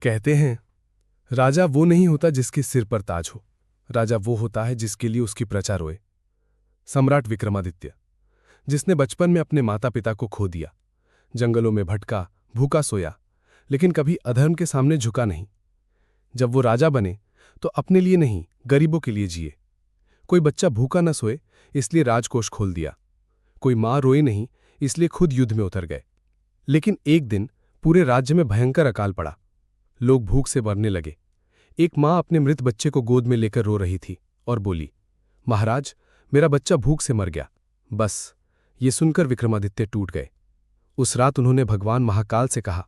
कहते हैं राजा वो नहीं होता जिसके सिर पर ताज हो, राजा वो होता है जिसके लिए उसकी प्रजा रोए। सम्राट विक्रमादित्य, जिसने बचपन में अपने माता पिता को खो दिया, जंगलों में भटका, भूखा सोया, लेकिन कभी अधर्म के सामने झुका नहीं। जब वो राजा बने तो अपने लिए नहीं, गरीबों के लिए जिए। कोई बच्चा भूखा न सोए इसलिए राजकोष खोल दिया, कोई मां रोए नहीं इसलिए खुद युद्ध में उतर गए। लेकिन एक दिन पूरे राज्य में भयंकर अकाल पड़ा, लोग भूख से मरने लगे। एक मां अपने मृत बच्चे को गोद में लेकर रो रही थी और बोली, महाराज, मेरा बच्चा भूख से मर गया। बस ये सुनकर विक्रमादित्य टूट गए। उस रात उन्होंने भगवान महाकाल से कहा,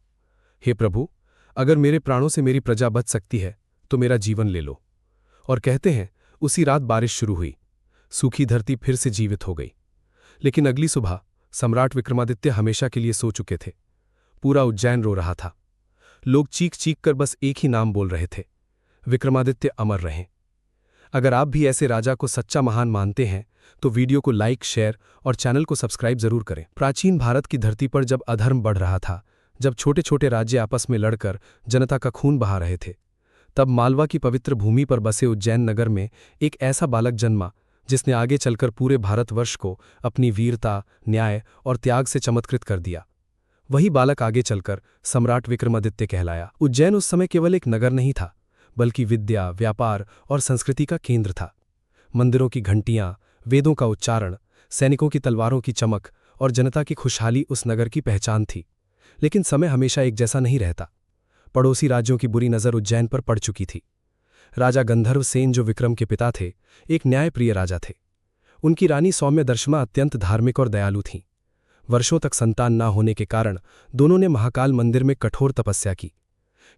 हे प्रभु, अगर मेरे प्राणों से मेरी प्रजा बच सकती है तो मेरा जीवन ले लो। और कहते हैं उसी रात बारिश शुरू हुई, सूखी धरती फिर से जीवित हो गई। लेकिन अगली सुबह सम्राट विक्रमादित्य हमेशा के लिए सो चुके थे। पूरा उज्जैन रो रहा था। लोग चीख चीख कर बस एक ही नाम बोल रहे थे, विक्रमादित्य अमर रहें। अगर आप भी ऐसे राजा को सच्चा महान मानते हैं तो वीडियो को लाइक, शेयर और चैनल को सब्सक्राइब जरूर करें। प्राचीन भारत की धरती पर जब अधर्म बढ़ रहा था, जब छोटे छोटे राज्य आपस में लड़कर जनता का खून बहा रहे थे, तब मालवा की पवित्र भूमि पर बसे उज्जैन नगर में एक ऐसा बालक जन्मा जिसने आगे चलकर पूरे भारतवर्ष को अपनी वीरता, न्याय और त्याग से चमत्कृत कर दिया। वही बालक आगे चलकर सम्राट विक्रमादित्य कहलाया। उज्जैन उस समय केवल एक नगर नहीं था, बल्कि विद्या, व्यापार और संस्कृति का केंद्र था। मंदिरों की घंटियां, वेदों का उच्चारण, सैनिकों की तलवारों की चमक और जनता की खुशहाली उस नगर की पहचान थी। लेकिन समय हमेशा एक जैसा नहीं रहता। पड़ोसी राज्यों की बुरी नज़र उज्जैन पर पड़ चुकी थी। राजा गंधर्व सेन, जो विक्रम के पिता थे, एक न्यायप्रिय राजा थे। उनकी रानी सौम्य दर्शमा अत्यंत धार्मिक और दयालु थीं। वर्षों तक संतान ना होने के कारण दोनों ने महाकाल मंदिर में कठोर तपस्या की।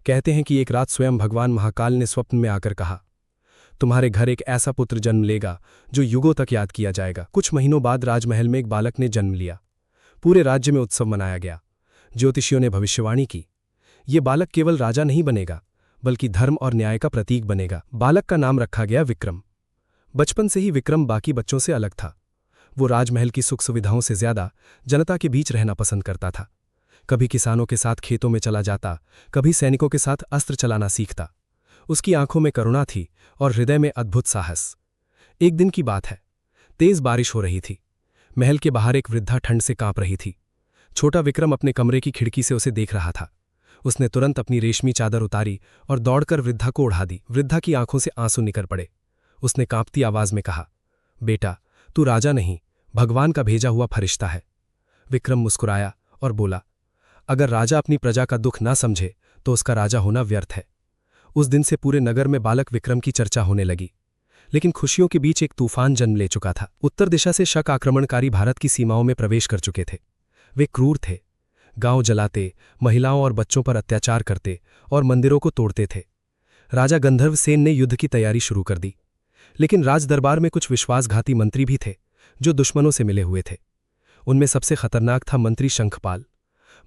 कहते हैं कि एक रात स्वयं भगवान महाकाल ने स्वप्न में आकर कहा, तुम्हारे घर एक ऐसा पुत्र जन्म लेगा जो युगों तक याद किया जाएगा। कुछ महीनों बाद राजमहल में एक बालक ने जन्म लिया। पूरे राज्य में उत्सव मनाया गया। ज्योतिषियों ने भविष्यवाणी की, ये बालक केवल राजा नहीं बनेगा, बल्कि धर्म और न्याय का प्रतीक बनेगा। बालक का नाम रखा गया विक्रम। बचपन से ही विक्रम बाकी बच्चों से अलग था। वो राजमहल की सुख सुविधाओं से ज्यादा जनता के बीच रहना पसंद करता था। कभी किसानों के साथ खेतों में चला जाता, कभी सैनिकों के साथ अस्त्र चलाना सीखता। उसकी आंखों में करुणा थी और हृदय में अद्भुत साहस। एक दिन की बात है, तेज बारिश हो रही थी। महल के बाहर एक वृद्धा ठंड से कांप रही थी। छोटा विक्रम अपने कमरे की खिड़की से उसे देख रहा था। उसने तुरंत अपनी रेशमी चादर उतारी और दौड़कर वृद्धा को उड़ा दी। वृद्धा की आंखों से आंसू निकल पड़े। उसने कांपती आवाज में कहा, बेटा, तू राजा नहीं, भगवान का भेजा हुआ फरिश्ता है। विक्रम मुस्कुराया और बोला, अगर राजा अपनी प्रजा का दुख ना समझे तो उसका राजा होना व्यर्थ है। उस दिन से पूरे नगर में बालक विक्रम की चर्चा होने लगी। लेकिन खुशियों के बीच एक तूफान जन्म ले चुका था। उत्तर दिशा से शक आक्रमणकारी भारत की सीमाओं में प्रवेश कर चुके थे। वे क्रूर थे, गांव जलाते, महिलाओं और बच्चों पर अत्याचार करते और मंदिरों को तोड़ते थे। राजा गंधर्व सेन ने युद्ध की तैयारी शुरू कर दी। लेकिन राजदरबार में कुछ विश्वासघाती मंत्री भी थे जो दुश्मनों से मिले हुए थे। उनमें सबसे खतरनाक था मंत्री शंखपाल।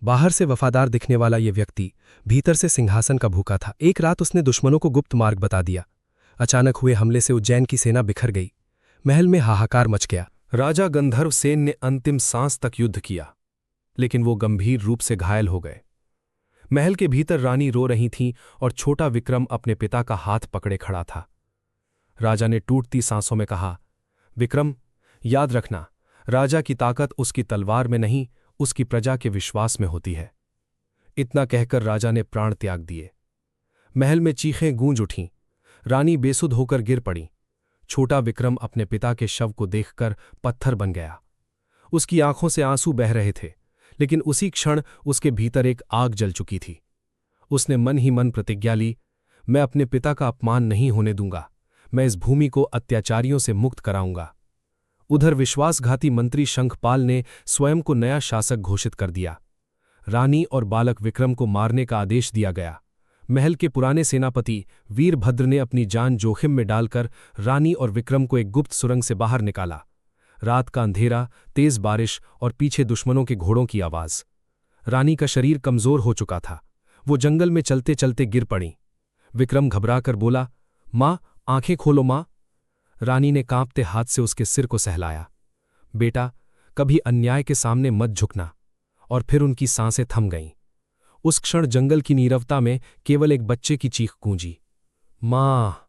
बाहर से वफादार दिखने वाला ये व्यक्ति भीतर से सिंहासन का भूखा था। एक रात उसने दुश्मनों को गुप्त मार्ग बता दिया। अचानक हुए हमले से उज्जैन की सेना बिखर गई। महल में हाहाकार मच गया। राजा गंधर्व सेन ने अंतिम सांस तक युद्ध किया, लेकिन वो गंभीर रूप से घायल हो गए। महल के भीतर रानी रो रही थीं और छोटा विक्रम अपने पिता का हाथ पकड़े खड़ा था। राजा ने टूटती सांसों में कहा, विक्रम, याद रखना, राजा की ताकत उसकी तलवार में नहीं, उसकी प्रजा के विश्वास में होती है। इतना कहकर राजा ने प्राण त्याग दिए। महल में चीखें गूंज उठीं। रानी बेसुध होकर गिर पड़ी। छोटा विक्रम अपने पिता के शव को देखकर पत्थर बन गया। उसकी आंखों से आंसू बह रहे थे, लेकिन उसी क्षण उसके भीतर एक आग जल चुकी थी। उसने मन ही मन प्रतिज्ञा ली, मैं अपने पिता का अपमान नहीं होने दूंगा, मैं इस भूमि को अत्याचारियों से मुक्त कराऊंगा। उधर विश्वासघाती मंत्री शंखपाल ने स्वयं को नया शासक घोषित कर दिया। रानी और बालक विक्रम को मारने का आदेश दिया गया। महल के पुराने सेनापति वीरभद्र ने अपनी जान जोखिम में डालकर रानी और विक्रम को एक गुप्त सुरंग से बाहर निकाला। रात का अंधेरा, तेज बारिश और पीछे दुश्मनों के घोड़ों की आवाज। रानी का शरीर कमजोर हो चुका था। वो जंगल में चलते चलते गिर पड़ी। विक्रम घबराकर बोला, माँ, आंखें खोलो माँ। रानी ने कांपते हाथ से उसके सिर को सहलाया। बेटा, कभी अन्याय के सामने मत झुकना। और फिर उनकी सांसें थम गईं। उस क्षण जंगल की नीरवता में केवल एक बच्चे की चीख गूंजी, माँ।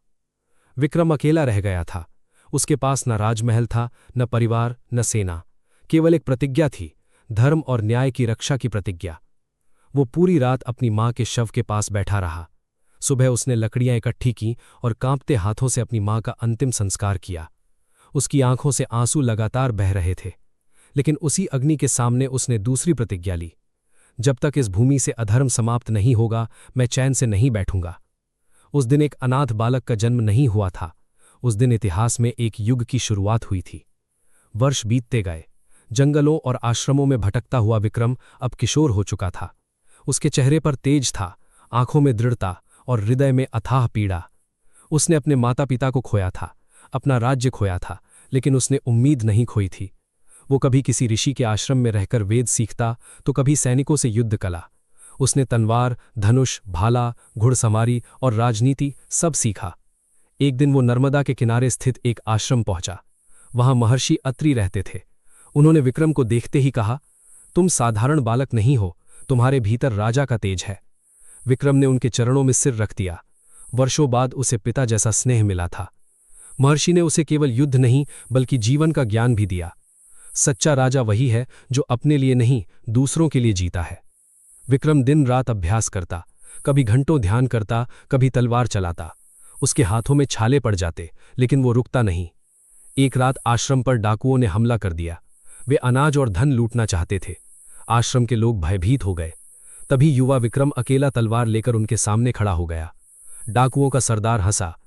विक्रम अकेला रह गया था। उसके पास न राजमहल था, न परिवार, न सेना। केवल एक प्रतिज्ञा थी, धर्म और न्याय की रक्षा की प्रतिज्ञा। वो पूरी रात अपनी माँ के शव के पास बैठा रहा। सुबह उसने लकड़ियां इकट्ठी की और कांपते हाथों से अपनी माँ का अंतिम संस्कार किया। उसकी आंखों से आंसू लगातार बह रहे थे, लेकिन उसी अग्नि के सामने उसने दूसरी प्रतिज्ञा ली, जब तक इस भूमि से अधर्म समाप्त नहीं होगा, मैं चैन से नहीं बैठूंगा। उस दिन एक अनाथ बालक का जन्म नहीं हुआ था। उस दिन इतिहास में एक युग की शुरुआत हुई थी। वर्ष बीतते गए। जंगलों और आश्रमों में भटकता हुआ विक्रम अब किशोर हो चुका था। उसके चेहरे पर तेज था, आंखों में दृढ़ता और हृदय में अथाह पीड़ा। उसने अपने माता पिता को खोया था, अपना राज्य खोया था, लेकिन उसने उम्मीद नहीं खोई थी। वो कभी किसी ऋषि के आश्रम में रहकर वेद सीखता, तो कभी सैनिकों से युद्ध कला। उसने तलवार, धनुष, भाला, घुड़सवारी और राजनीति सब सीखा। एक दिन वो नर्मदा के किनारे स्थित एक आश्रम पहुंचा। वहां महर्षि अत्रि रहते थे। उन्होंने विक्रम को देखते ही कहा, तुम साधारण बालक नहीं हो, तुम्हारे भीतर राजा का तेज है। विक्रम ने उनके चरणों में सिर रख दिया। वर्षों बाद उसे पिता जैसा स्नेह मिला था। महर्षि ने उसे केवल युद्ध नहीं बल्कि जीवन का ज्ञान भी दिया। सच्चा राजा वही है जो अपने लिए नहीं, दूसरों के लिए जीता है। विक्रम दिन रात अभ्यास करता, कभी घंटों ध्यान करता, कभी तलवार चलाता। उसके हाथों में छाले पड़ जाते, लेकिन वो रुकता नहीं। एक रात आश्रम पर डाकुओं ने हमला कर दिया। वे अनाज और धन लूटना चाहते थे। आश्रम के लोग भयभीत हो गए। तभी युवा विक्रम अकेला तलवार लेकर उनके सामने खड़ा हो गया। डाकुओं का सरदार हंसा,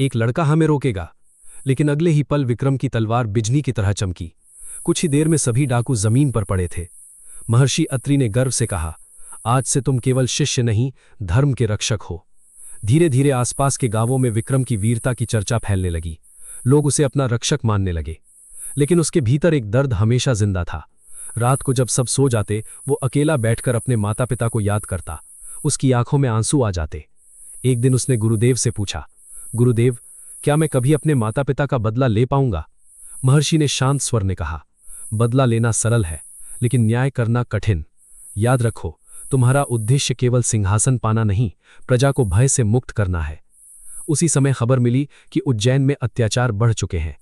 एक लड़का हमें रोकेगा। लेकिन अगले ही पल विक्रम की तलवार बिजली की तरह चमकी। कुछ ही देर में सभी डाकू जमीन पर पड़े थे। महर्षि अत्रि ने गर्व से कहा, आज से तुम केवल शिष्य नहीं, धर्म के रक्षक हो। धीरे धीरे आसपास के गांवों में विक्रम की वीरता की चर्चा फैलने लगी। लोग उसे अपना रक्षक मानने लगे। लेकिन उसके भीतर एक दर्द हमेशा जिंदा था। रात को जब सब सो जाते, वो अकेला बैठकर अपने माता पिता को याद करता। उसकी आंखों में आंसू आ जाते। एक दिन उसने गुरुदेव से पूछा, गुरुदेव, क्या मैं कभी अपने माता पिता का बदला ले पाऊंगा? महर्षि ने शांत स्वर में कहा, बदला लेना सरल है, लेकिन न्याय करना कठिन। याद रखो, तुम्हारा उद्देश्य केवल सिंहासन पाना नहीं, प्रजा को भय से मुक्त करना है। उसी समय खबर मिली कि उज्जैन में अत्याचार बढ़ चुके हैं।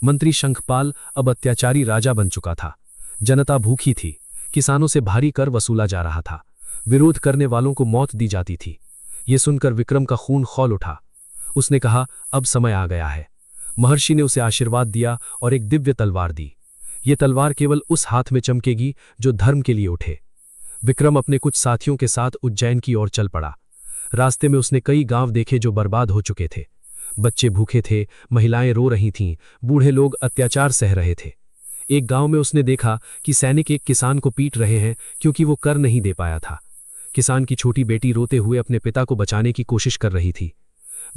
मंत्री शंखपाल अब अत्याचारी राजा बन चुका था। जनता भूखी थी। किसानों से भारी कर वसूला जा रहा था। विरोध करने वालों को मौत दी जाती थी। ये सुनकर विक्रम का खून खौल उठा। उसने कहा, अब समय आ गया है। महर्षि ने उसे आशीर्वाद दिया और एक दिव्य तलवार दी। ये तलवार केवल उस हाथ में चमकेगी जो धर्म के लिए उठे। विक्रम अपने कुछ साथियों के साथ उज्जैन की ओर चल पड़ा। रास्ते में उसने कई गांव देखे जो बर्बाद हो चुके थे। बच्चे भूखे थे, महिलाएं रो रही थीं, बूढ़े लोग अत्याचार सह रहे थे। एक गांव में उसने देखा कि सैनिक एक किसान को पीट रहे हैं क्योंकि वो कर नहीं दे पाया था। किसान की छोटी बेटी रोते हुए अपने पिता को बचाने की कोशिश कर रही थी।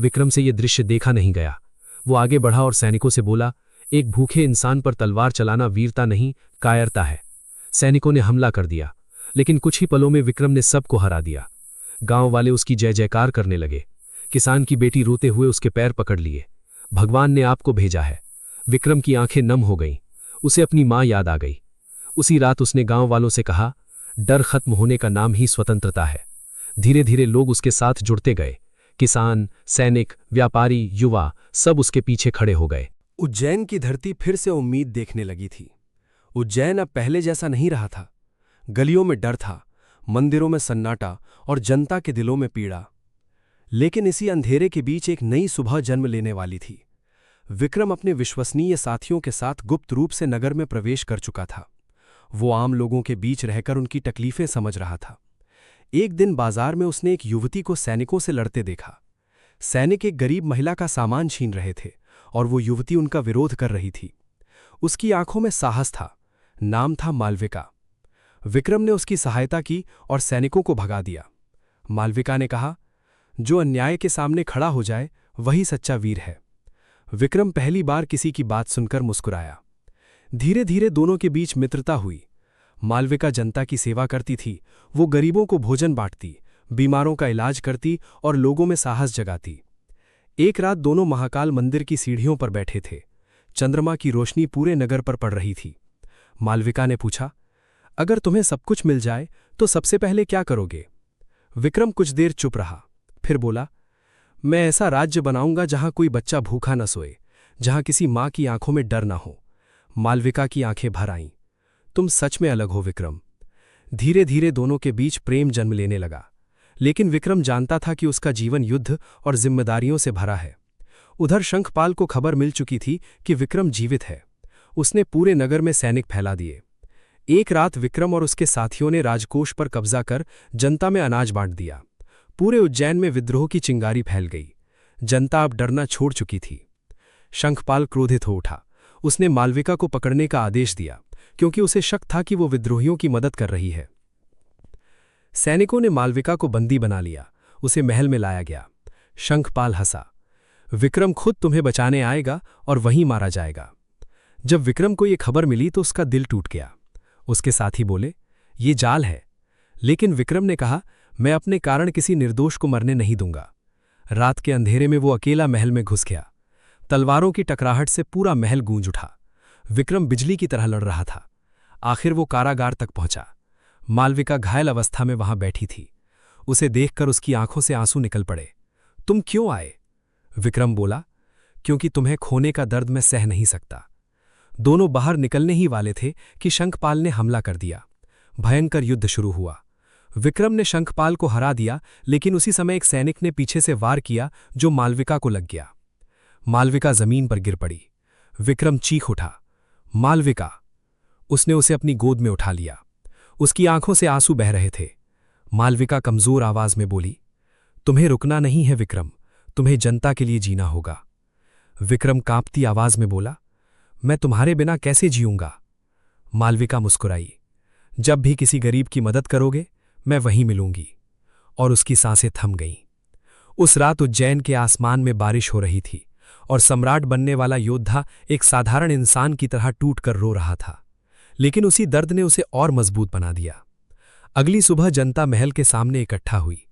विक्रम से यह दृश्य देखा नहीं गया। वो आगे बढ़ा और सैनिकों से बोला, एक भूखे इंसान पर तलवार चलाना वीरता नहीं, कायरता है। सैनिकों ने हमला कर दिया, लेकिन कुछ ही पलों में विक्रम ने सबको हरा दिया। गांव वाले उसकी जय जयकार करने लगे। किसान की बेटी रोते हुए उसके पैर पकड़ लिए। भगवान ने आपको भेजा है। विक्रम की आंखें नम हो गईं। उसे अपनी मां याद आ गई। उसी रात उसने गांव वालों से कहा, डर खत्म होने का नाम ही स्वतंत्रता है। धीरे धीरे लोग उसके साथ जुड़ते गए। किसान, सैनिक, व्यापारी, युवा सब उसके पीछे खड़े हो गए। उज्जैन की धरती फिर से उम्मीद देखने लगी थी। उज्जैन अब पहले जैसा नहीं रहा था। गलियों में डर था, मंदिरों में सन्नाटा और जनता के दिलों में पीड़ा। लेकिन इसी अंधेरे के बीच एक नई सुबह जन्म लेने वाली थी। विक्रम अपने विश्वसनीय साथियों के साथ गुप्त रूप से नगर में प्रवेश कर चुका था। वो आम लोगों के बीच रहकर उनकी तकलीफें समझ रहा था। एक दिन बाजार में उसने एक युवती को सैनिकों से लड़ते देखा। सैनिक एक गरीब महिला का सामान छीन रहे थे और वो युवती उनका विरोध कर रही थी। उसकी आंखों में साहस था। नाम था मालविका। विक्रम ने उसकी सहायता की और सैनिकों को भगा दिया। मालविका ने कहा, जो अन्याय के सामने खड़ा हो जाए वही सच्चा वीर है। विक्रम पहली बार किसी की बात सुनकर मुस्कुराया। धीरे धीरे दोनों के बीच मित्रता हुई। मालविका जनता की सेवा करती थी। वो गरीबों को भोजन बांटती, बीमारों का इलाज करती और लोगों में साहस जगाती। एक रात दोनों महाकाल मंदिर की सीढ़ियों पर बैठे थे। चंद्रमा की रोशनी पूरे नगर पर पड़ रही थी। मालविका ने पूछा, अगर तुम्हें सब कुछ मिल जाए तो सबसे पहले क्या करोगे? विक्रम कुछ देर चुप रहा, फिर बोला, मैं ऐसा राज्य बनाऊंगा जहां कोई बच्चा भूखा न सोए, जहां किसी मां की आंखों में डर न हो। मालविका की आंखें भर आईं। तुम सच में अलग हो विक्रम। धीरे धीरे दोनों के बीच प्रेम जन्म लेने लगा, लेकिन विक्रम जानता था कि उसका जीवन युद्ध और जिम्मेदारियों से भरा है। उधर शंखपाल को खबर मिल चुकी थी कि विक्रम जीवित है। उसने पूरे नगर में सैनिक फैला दिए। एक रात विक्रम और उसके साथियों ने राजकोष पर कब्जा कर जनता में अनाज बांट दिया। पूरे उज्जैन में विद्रोह की चिंगारी फैल गई। जनता अब डरना छोड़ चुकी थी। शंखपाल क्रोधित हो उठा। उसने मालविका को पकड़ने का आदेश दिया, क्योंकि उसे शक था कि वो विद्रोहियों की मदद कर रही है। सैनिकों ने मालविका को बंदी बना लिया। उसे महल में लाया गया। शंखपाल हंसा। विक्रम खुद तुम्हें बचाने आएगा और वहीं मारा जाएगा। जब विक्रम को ये खबर मिली तो उसका दिल टूट गया। उसके साथी बोले, ये जाल है। लेकिन विक्रम ने कहा, मैं अपने कारण किसी निर्दोष को मरने नहीं दूंगा। रात के अंधेरे में वो अकेला महल में घुस गया। तलवारों की टकराहट से पूरा महल गूंज उठा। विक्रम बिजली की तरह लड़ रहा था। आखिर वो कारागार तक पहुंचा। मालविका घायल अवस्था में वहां बैठी थी। उसे देखकर उसकी आंखों से आंसू निकल पड़े। तुम क्यों आए? विक्रम बोला, क्योंकि तुम्हें खोने का दर्द मैं सह नहीं सकता। दोनों बाहर निकलने ही वाले थे कि शंखपाल ने हमला कर दिया। भयंकर युद्ध शुरू हुआ। विक्रम ने शंखपाल को हरा दिया, लेकिन उसी समय एक सैनिक ने पीछे से वार किया जो मालविका को लग गया। मालविका जमीन पर गिर पड़ी। विक्रम चीख उठा, मालविका! उसने उसे अपनी गोद में उठा लिया। उसकी आंखों से आंसू बह रहे थे। मालविका कमजोर आवाज में बोली, तुम्हें रुकना नहीं है विक्रम, तुम्हें जनता के लिए जीना होगा। विक्रम कांपती आवाज में बोला, मैं तुम्हारे बिना कैसे जीऊंगा? मालविका मुस्कुराई, जब भी किसी गरीब की मदद करोगे मैं वहीं मिलूंगी। और उसकी सांसें थम गईं। उस रात उज्जैन के आसमान में बारिश हो रही थी और सम्राट बनने वाला योद्धा एक साधारण इंसान की तरह टूटकर रो रहा था। लेकिन उसी दर्द ने उसे और मजबूत बना दिया। अगली सुबह जनता महल के सामने इकट्ठा हुई।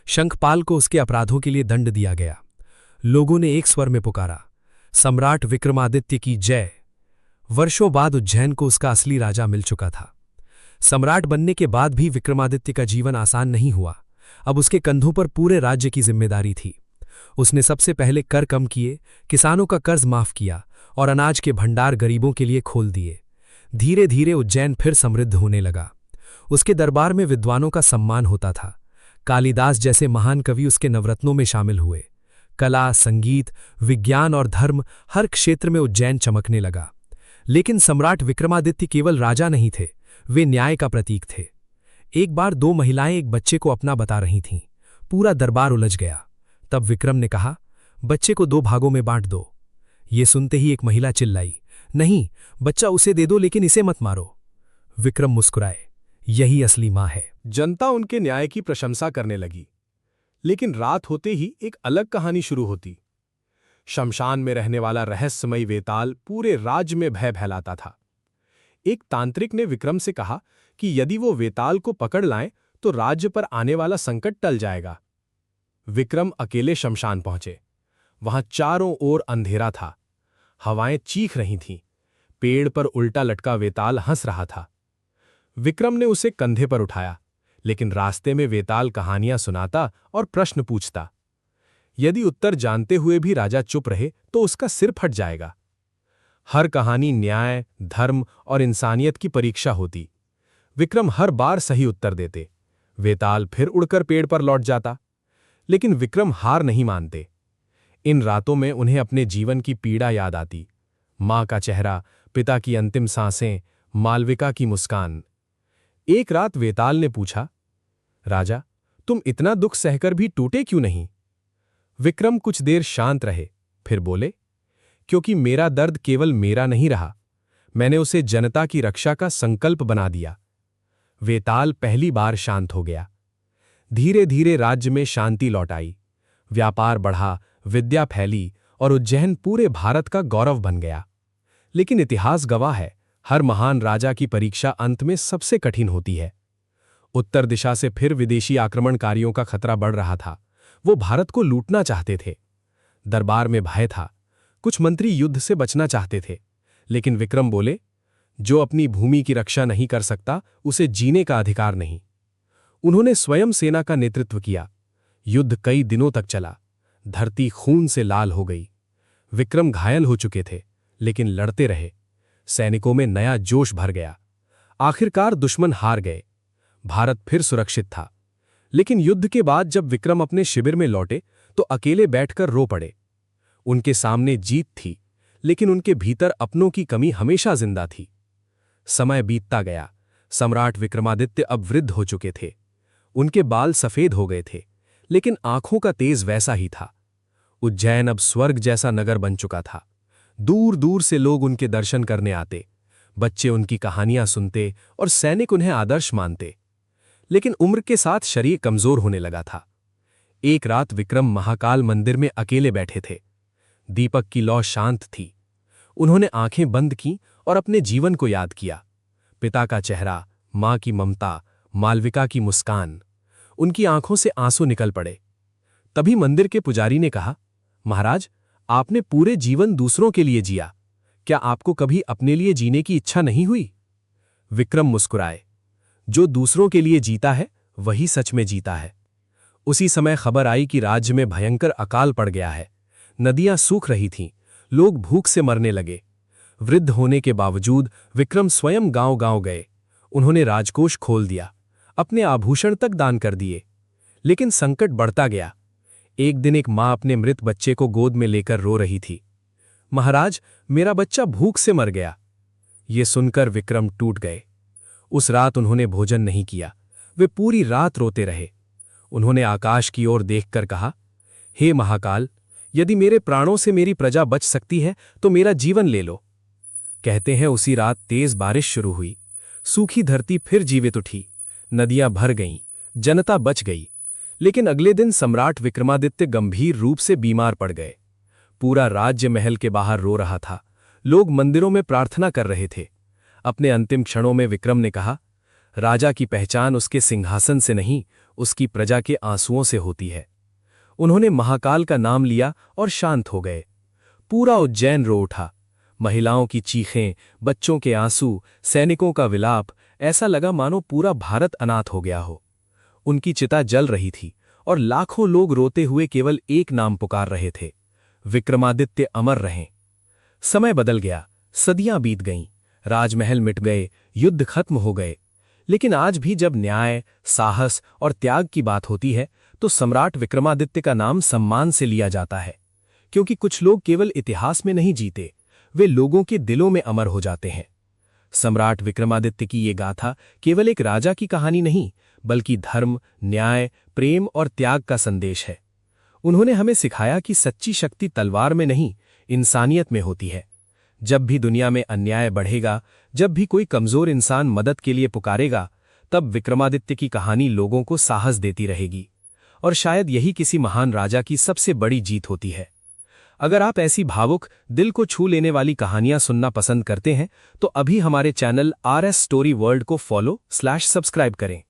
शंखपाल को उसके अपराधों के लिए दंड दिया गया। लोगों ने एक स्वर में पुकारा, सम्राट विक्रमादित्य की जय। वर्षों बाद उज्जैन को उसका असली राजा मिल चुका था। सम्राट बनने के बाद भी विक्रमादित्य का जीवन आसान नहीं हुआ। अब उसके कंधों पर पूरे राज्य की जिम्मेदारी थी। उसने सबसे पहले कर कम किए, किसानों का कर्ज माफ किया और अनाज के भंडार गरीबों के लिए खोल दिए। धीरे धीरे उज्जैन फिर समृद्ध होने लगा। उसके दरबार में विद्वानों का सम्मान होता था। कालिदास जैसे महान कवि उसके नवरत्नों में शामिल हुए। कला, संगीत, विज्ञान और धर्म हर क्षेत्र में उज्जैन चमकने लगा। लेकिन सम्राट विक्रमादित्य केवल राजा नहीं थे, वे न्याय का प्रतीक थे। एक बार दो महिलाएं एक बच्चे को अपना बता रही थीं। पूरा दरबार उलझ गया। तब विक्रम ने कहा, बच्चे को 2 भागों में बांट दो। ये सुनते ही एक महिला चिल्लाई, नहीं, बच्चा उसे दे दो, लेकिन इसे मत मारो। विक्रम मुस्कुराए, यही असली मां है। जनता उनके न्याय की प्रशंसा करने लगी। लेकिन रात होते ही एक अलग कहानी शुरू होती। शमशान में रहने वाला रहस्यमयी वेताल पूरे राज्य में भय फैलाता था। एक तांत्रिक ने विक्रम से कहा कि यदि वो वेताल को पकड़ लाएं तो राज्य पर आने वाला संकट टल जाएगा। विक्रम अकेले शमशान पहुंचे। वहां चारों ओर अंधेरा था। हवाएं चीख रही थीं। पेड़ पर उल्टा लटका वेताल हंस रहा था। विक्रम ने उसे कंधे पर उठाया, लेकिन रास्ते में वेताल कहानियां सुनाता और प्रश्न पूछता। यदि उत्तर जानते हुए भी राजा चुप रहे तो उसका सिर फट जाएगा। हर कहानी न्याय, धर्म और इंसानियत की परीक्षा होती। विक्रम हर बार सही उत्तर देते। वेताल फिर उड़कर पेड़ पर लौट जाता। लेकिन विक्रम हार नहीं मानते। इन रातों में उन्हें अपने जीवन की पीड़ा याद आती। मां का चेहरा, पिता की अंतिम सांसें, मालविका की मुस्कान। एक रात वेताल ने पूछा, राजा, तुम इतना दुख सहकर भी टूटे क्यों नहीं? विक्रम कुछ देर शांत रहे, फिर बोले, क्योंकि मेरा दर्द केवल मेरा नहीं रहा, मैंने उसे जनता की रक्षा का संकल्प बना दिया। वेताल पहली बार शांत हो गया। धीरे धीरे राज्य में शांति लौट आई। व्यापार बढ़ा, विद्या फैली और उज्जैन पूरे भारत का गौरव बन गया। लेकिन इतिहास गवाह है, हर महान राजा की परीक्षा अंत में सबसे कठिन होती है। उत्तर दिशा से फिर विदेशी आक्रमणकारियों का खतरा बढ़ रहा था। वो भारत को लूटना चाहते थे। दरबार में भय था। कुछ मंत्री युद्ध से बचना चाहते थे। लेकिन विक्रम बोले, जो अपनी भूमि की रक्षा नहीं कर सकता उसे जीने का अधिकार नहीं। उन्होंने स्वयं सेना का नेतृत्व किया। युद्ध कई दिनों तक चला। धरती खून से लाल हो गई। विक्रम घायल हो चुके थे, लेकिन लड़ते रहे। सैनिकों में नया जोश भर गया। आखिरकार दुश्मन हार गए। भारत फिर सुरक्षित था। लेकिन युद्ध के बाद जब विक्रम अपने शिविर में लौटे तो अकेले बैठकर रो पड़े। उनके सामने जीत थी, लेकिन उनके भीतर अपनों की कमी हमेशा जिंदा थी। समय बीतता गया। सम्राट विक्रमादित्य अब वृद्ध हो चुके थे। उनके बाल सफेद हो गए थे, लेकिन आंखों का तेज वैसा ही था। उज्जैन अब स्वर्ग जैसा नगर बन चुका था। दूर दूर से लोग उनके दर्शन करने आते। बच्चे उनकी कहानियां सुनते और सैनिक उन्हें आदर्श मानते। लेकिन उम्र के साथ शरीर कमजोर होने लगा था। एक रात विक्रम महाकाल मंदिर में अकेले बैठे थे। दीपक की लौ शांत थी। उन्होंने आंखें बंद की और अपने जीवन को याद किया। पिता का चेहरा, मां की ममता, मालविका की मुस्कान। उनकी आंखों से आंसू निकल पड़े। तभी मंदिर के पुजारी ने कहा, महाराज, आपने पूरे जीवन दूसरों के लिए जिया, क्या आपको कभी अपने लिए जीने की इच्छा नहीं हुई? विक्रम मुस्कुराए। जो दूसरों के लिए जीता है वही सच में जीता है। उसी समय खबर आई कि राज्य में भयंकर अकाल पड़ गया है। नदियां सूख रही थीं, लोग भूख से मरने लगे। वृद्ध होने के बावजूद विक्रम स्वयं गांव-गांव गए। उन्होंने राजकोष खोल दिया, अपने आभूषण तक दान कर दिए। लेकिन संकट बढ़ता गया। एक दिन एक मां अपने मृत बच्चे को गोद में लेकर रो रही थी। महाराज, मेरा बच्चा भूख से मर गया। ये सुनकर विक्रम टूट गए। उस रात उन्होंने भोजन नहीं किया। वे पूरी रात रोते रहे। उन्होंने आकाश की ओर देखकर कहा, हे महाकाल, यदि मेरे प्राणों से मेरी प्रजा बच सकती है तो मेरा जीवन ले लो। कहते हैं उसी रात तेज बारिश शुरू हुई। सूखी धरती फिर जीवित उठी। नदियां भर गईं, जनता बच गई। लेकिन अगले दिन सम्राट विक्रमादित्य गंभीर रूप से बीमार पड़ गए। पूरा राज्य महल के बाहर रो रहा था। लोग मंदिरों में प्रार्थना कर रहे थे। अपने अंतिम क्षणों में विक्रम ने कहा, राजा की पहचान उसके सिंहासन से नहीं, उसकी प्रजा के आंसुओं से होती है। उन्होंने महाकाल का नाम लिया और शांत हो गए। पूरा उज्जैन रो उठा। महिलाओं की चीखें, बच्चों के आंसू, सैनिकों का विलाप, ऐसा लगा मानो पूरा भारत अनाथ हो गया हो। उनकी चिता जल रही थी और लाखों लोग रोते हुए केवल एक नाम पुकार रहे थे, विक्रमादित्य अमर रहें। समय बदल गया, सदियां बीत गईं, राजमहल मिट गए, युद्ध खत्म हो गए। लेकिन आज भी जब न्याय, साहस और त्याग की बात होती है तो सम्राट विक्रमादित्य का नाम सम्मान से लिया जाता है। क्योंकि कुछ लोग केवल इतिहास में नहीं जीते, वे लोगों के दिलों में अमर हो जाते हैं। सम्राट विक्रमादित्य की ये गाथा केवल एक राजा की कहानी नहीं, बल्कि धर्म, न्याय, प्रेम और त्याग का संदेश है। उन्होंने हमें सिखाया कि सच्ची शक्ति तलवार में नहीं, इंसानियत में होती है। जब भी दुनिया में अन्याय बढ़ेगा, जब भी कोई कमजोर इंसान मदद के लिए पुकारेगा, तब विक्रमादित्य की कहानी लोगों को साहस देती रहेगी। और शायद यही किसी महान राजा की सबसे बड़ी जीत होती है। अगर आप ऐसी भावुक, दिल को छू लेने वाली कहानियां सुनना पसंद करते हैं तो अभी हमारे चैनल RS स्टोरी वर्ल्ड को फॉलो/सब्सक्राइब करें।